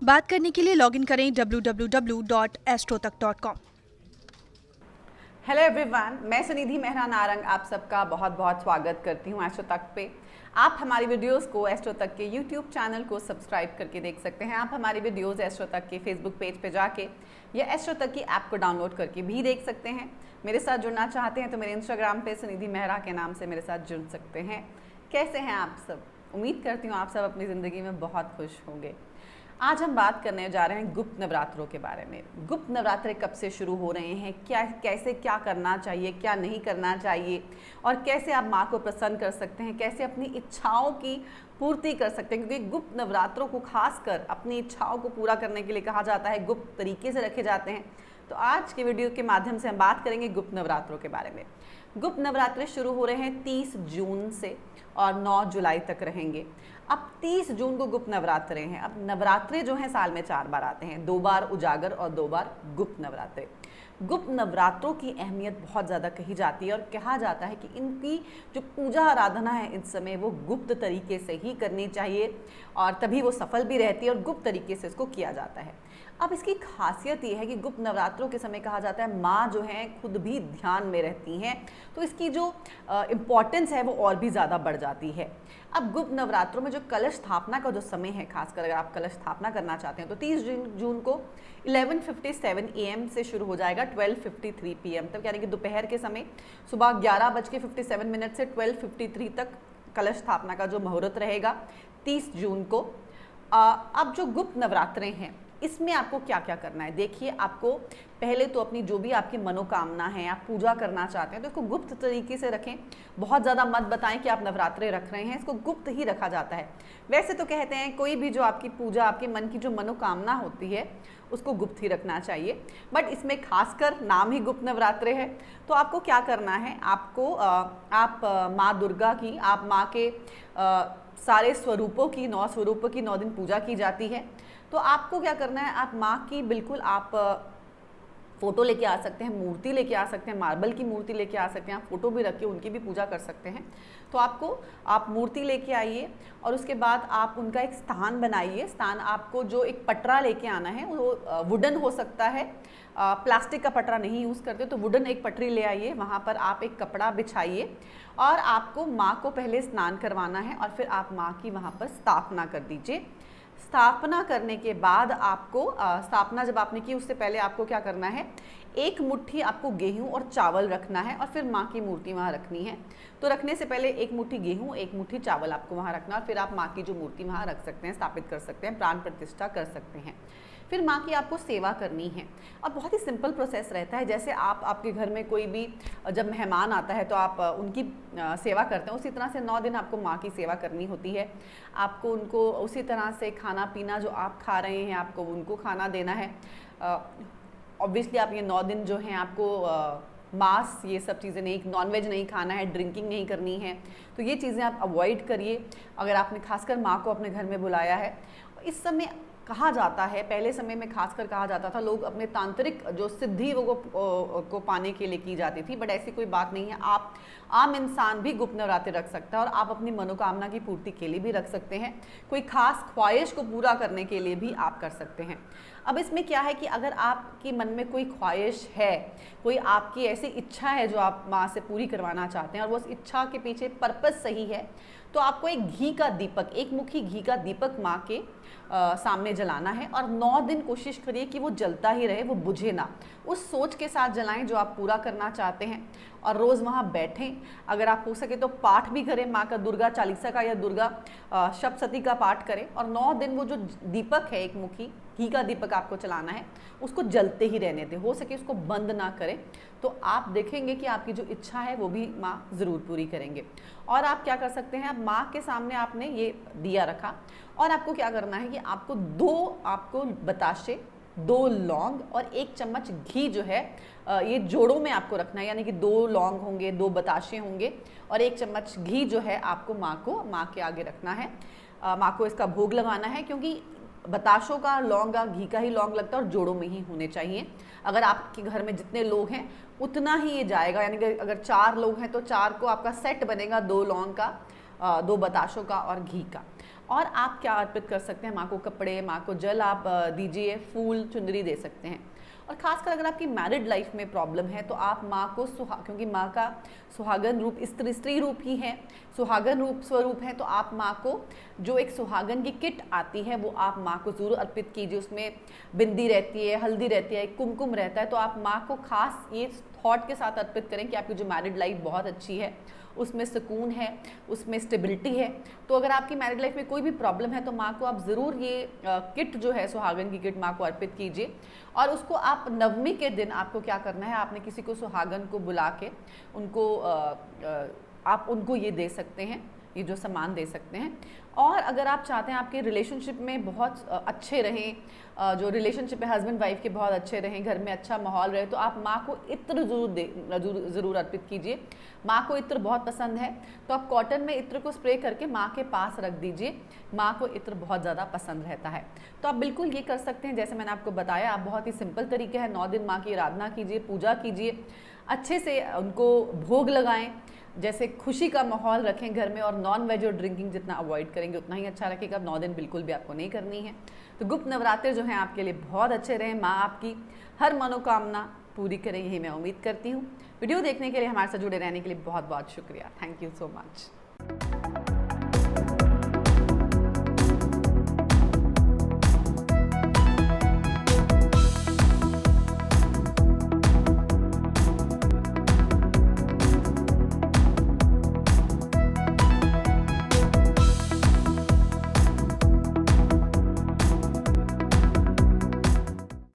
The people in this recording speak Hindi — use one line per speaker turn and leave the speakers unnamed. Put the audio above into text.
बात करने के लिए लॉगिन करें www.astrotak.com।
हेलो एवरीवन, मैं सुनिधि मेहरा नारंग आप सबका बहुत बहुत स्वागत करती हूँ एस्ट्रो तक पे। आप हमारी वीडियोस को एस्ट्रो तक के यूट्यूब चैनल को सब्सक्राइब करके देख सकते हैं। आप हमारी वीडियोस एस्ट्रो तक के फेसबुक पेज पे जाके या एस्ट्रो तक की ऐप को डाउनलोड करके भी देख सकते हैं। मेरे साथ जुड़ना चाहते हैं तो मेरे इंस्टाग्राम पे सुनिधि मेहरा के नाम से मेरे साथ जुड़ सकते हैं। कैसे हैं आप सब? उम्मीद करती हूँ आप सब अपनी ज़िंदगी में बहुत खुश होंगे। आज हम बात करने जा रहे हैं गुप्त नवरात्रों के बारे में। गुप्त नवरात्रे कब से शुरू हो रहे हैं, कैसे क्या करना चाहिए, क्या नहीं करना चाहिए, और कैसे आप माँ को प्रसन्न कर सकते हैं, कैसे अपनी इच्छाओं की पूर्ति कर सकते हैं। क्योंकि गुप्त नवरात्रों को खासकर अपनी इच्छाओं को पूरा करने के लिए कहा जाता है, गुप्त तरीके से रखे जाते हैं। तो आज के वीडियो के माध्यम से हम बात करेंगे गुप्त नवरात्रों के बारे में। गुप्त नवरात्रे शुरू हो रहे हैं 30 जून से और 9 जुलाई तक रहेंगे। अब 30 जून को गुप्त नवरात्रे हैं। अब नवरात्रे जो हैं साल में 4 बार आते हैं, 2 बार उजागर और 2 बार गुप्त नवरात्रे। गुप्त नवरात्रों की अहमियत बहुत ज़्यादा कही जाती है और कहा जाता है कि इनकी जो पूजा आराधना है इस समय वो गुप्त तरीके से ही करनी चाहिए और तभी वो सफल भी रहती है और गुप्त तरीके से इसको किया जाता है। अब इसकी खासियत ये है कि गुप्त नवरात्रों के समय कहा जाता है माँ जो हैं खुद भी ध्यान में रहती हैं, तो इसकी जो इम्पॉर्टेंस है वो और भी ज़्यादा बढ़ जाती है। अब गुप्त नवरात्रों में जो कलश स्थापना का जो समय है, खासकर अगर आप कलश स्थापना करना चाहते हैं तो 30 जून को 11:57 AM से शुरू हो जाएगा 12:53 PM तक, यानी कि दोपहर के समय सुबह 11:57 से 12:53 तक कलश स्थापना का जो मुहूर्त रहेगा 30 जून को। अब जो गुप्त नवरात्रे हैं इसमें आपको क्या क्या करना है, देखिए। आपको पहले तो अपनी जो भी आपकी मनोकामना है, आप पूजा करना चाहते हैं तो इसको गुप्त तरीके से रखें। बहुत ज़्यादा मत बताएं कि आप नवरात्रे रख रहे हैं, इसको गुप्त ही रखा जाता है। वैसे तो कहते हैं कोई भी जो आपकी पूजा, आपके मन की जो मनोकामना होती है उसको गुप्त ही रखना चाहिए, बट इसमें खासकर नाम ही गुप्त नवरात्रे है। तो आपको क्या करना है, आपको आप माँ दुर्गा की, आप माँ के सारे स्वरूपों की, 9 स्वरूपों की 9 दिन पूजा की जाती है। तो आपको क्या करना है, आप माँ की बिल्कुल आप फ़ोटो लेके आ सकते हैं, मूर्ति लेके आ सकते हैं, मार्बल की मूर्ति लेके आ सकते हैं, आप फ़ोटो भी रख के उनकी भी पूजा कर सकते हैं। तो आप मूर्ति लेके आइए और उसके बाद आप उनका एक स्थान बनाइए। स्थान आपको जो एक पटरा लेके आना है वो वुडन हो सकता है, प्लास्टिक का पटरा नहीं यूज़ करते तो वुडन एक पटरी ले आइए। वहाँ पर आप एक कपड़ा बिछाइए और आपको माँ को पहले स्नान करवाना है और फिर आप माँ की वहाँ पर स्थापना कर दीजिए। स्थापना करने के बाद आपको स्थापना जब आपने की उससे पहले आपको क्या करना है, एक मुट्ठी आपको गेहूं और चावल रखना है और फिर माँ की मूर्ति वहाँ रखनी है। तो रखने से पहले एक मुट्ठी गेहूं, एक मुट्ठी चावल आपको वहाँ रखना और फिर आप माँ की जो मूर्ति वहाँ रख सकते हैं, स्थापित कर सकते हैं, प्राण प्रतिष्ठा कर सकते हैं। फिर माँ की आपको सेवा करनी है और बहुत ही सिंपल प्रोसेस रहता है। जैसे आपके घर में कोई भी जब मेहमान आता है तो आप उनकी सेवा करते हैं, उसी तरह से 9 दिन आपको माँ की सेवा करनी होती है। आपको उनको उसी तरह से खाना पीना जो आप खा रहे हैं आपको उनको खाना देना है। ऑब्वियसली आप ये 9 दिन जो हैं आपको मांस ये सब चीज़ें नहीं, नॉनवेज नहीं खाना है, ड्रिंकिंग नहीं करनी है। तो ये चीज़ें आप अवॉइड करिए अगर आपने खासकर माँ को अपने घर में बुलाया है। इस समय कहा जाता है, पहले समय में खासकर कहा जाता था, लोग अपने तांत्रिक जो सिद्धि को पाने के लिए की जाती थी, बट ऐसी कोई बात नहीं है। आप आम इंसान भी गुप्त नवरात्रे रख सकता है और आप अपनी मनोकामना की पूर्ति के लिए भी रख सकते हैं। कोई खास ख्वाहिश को पूरा करने के लिए भी आप कर सकते हैं। अब इसमें क्या है कि अगर आपके मन में कोई ख्वाहिश है, कोई आपकी ऐसी इच्छा है जो आप माँ से पूरी करवाना चाहते हैं और वो उस इच्छा के पीछे पर्पस सही है, तो आपको एक घी का दीपक, एक मुट्ठी घी का दीपक माँ के सामने जलाना है और 9 दिन कोशिश करिए कि वो जलता ही रहे, वो बुझे ना। उस सोच के साथ जलाएं जो आप पूरा करना चाहते हैं और रोज़ वहाँ बैठें। अगर आप हो सके तो पाठ भी करें माँ का, दुर्गा चालीसा का या दुर्गा सप्तशती का पाठ करें और 9 दिन वो जो दीपक है, एक मुखी घी का दीपक आपको चलाना है, उसको जलते ही रहने दें, हो सके उसको बंद ना करें। तो आप देखेंगे कि आपकी जो इच्छा है वो भी माँ ज़रूर पूरी करेंगे। और आप क्या कर सकते हैं, आप माँ के सामने आपने ये दिया रखा और आपको क्या करना है कि आपको 2 बताशे, 2 लौंग और 1 चम्मच घी जो है ये जोड़ों में आपको रखना है, यानी कि 2 लौंग होंगे, 2 बताशे होंगे और 1 चम्मच घी जो है आपको माँ के आगे रखना है। माँ को इसका भोग लगाना है, क्योंकि बताशों का, लौंग का, घी का ही लौंग लगता है और जोड़ों में ही होने चाहिए। अगर आपके घर में जितने लोग हैं उतना ही ये जाएगा, यानी कि अगर 4 लोग हैं तो 4 को आपका सेट बनेगा, 2 लौंग का, 2 बताशों का और घी का। और आप क्या अर्पित कर सकते हैं, माँ को कपड़े, माँ को जल आप दीजिए, फूल चुनरी दे सकते हैं। और खासकर अगर आपकी मैरिड लाइफ में प्रॉब्लम है तो आप माँ को क्योंकि माँ का सुहागन रूप स्त्री रूप ही है, सुहागन रूप स्वरूप है, तो आप माँ को जो एक सुहागन की किट आती है वो आप माँ को ज़रूर अर्पित कीजिए। उसमें बिंदी रहती है, हल्दी रहती है, कुमकुम रहता है, तो आप माँ को खास ये थॉट के साथ अर्पित करें कि आपकी जो मैरिड लाइफ बहुत अच्छी है, उसमें सुकून है, उसमें स्टेबिलिटी है। तो अगर आपकी मैरिड लाइफ में कोई भी प्रॉब्लम है तो माँ को आप ज़रूर ये किट जो है, सुहागन की किट, माँ को अर्पित कीजिए। और उसको आप नवमी के दिन आपको क्या करना है, आपने किसी को सुहागन को बुला के उनको आप उनको ये दे सकते हैं, ये जो सामान दे सकते हैं। और अगर आप चाहते हैं आपके रिलेशनशिप में बहुत अच्छे रहें, जो रिलेशनशिप है हस्बैंड वाइफ के बहुत अच्छे रहें, घर में अच्छा माहौल रहे, तो आप माँ को इत्र ज़रूर अर्पित कीजिए। माँ को इत्र बहुत पसंद है तो आप कॉटन में इत्र को स्प्रे करके माँ के पास रख दीजिए, माँ को इत्र बहुत ज़्यादा पसंद रहता है। तो आप बिल्कुल ये कर सकते हैं जैसे मैंने आपको बताया। आप बहुत ही सिंपल तरीके है, 9 दिन माँ की आराधना कीजिए, पूजा कीजिए, अच्छे से उनको भोग लगाएं, जैसे खुशी का माहौल रखें घर में। और नॉन वेज और ड्रिंकिंग जितना अवॉइड करेंगे उतना ही अच्छा रखेगा। 9 दिन बिल्कुल भी आपको नहीं करनी है। तो गुप्त नवरात्र जो हैं आपके लिए बहुत अच्छे रहें, माँ आपकी हर मनोकामना पूरी करें, यही मैं उम्मीद करती हूँ। वीडियो देखने के लिए, हमारे साथ जुड़े रहने के लिए बहुत बहुत शुक्रिया। Thank you so much.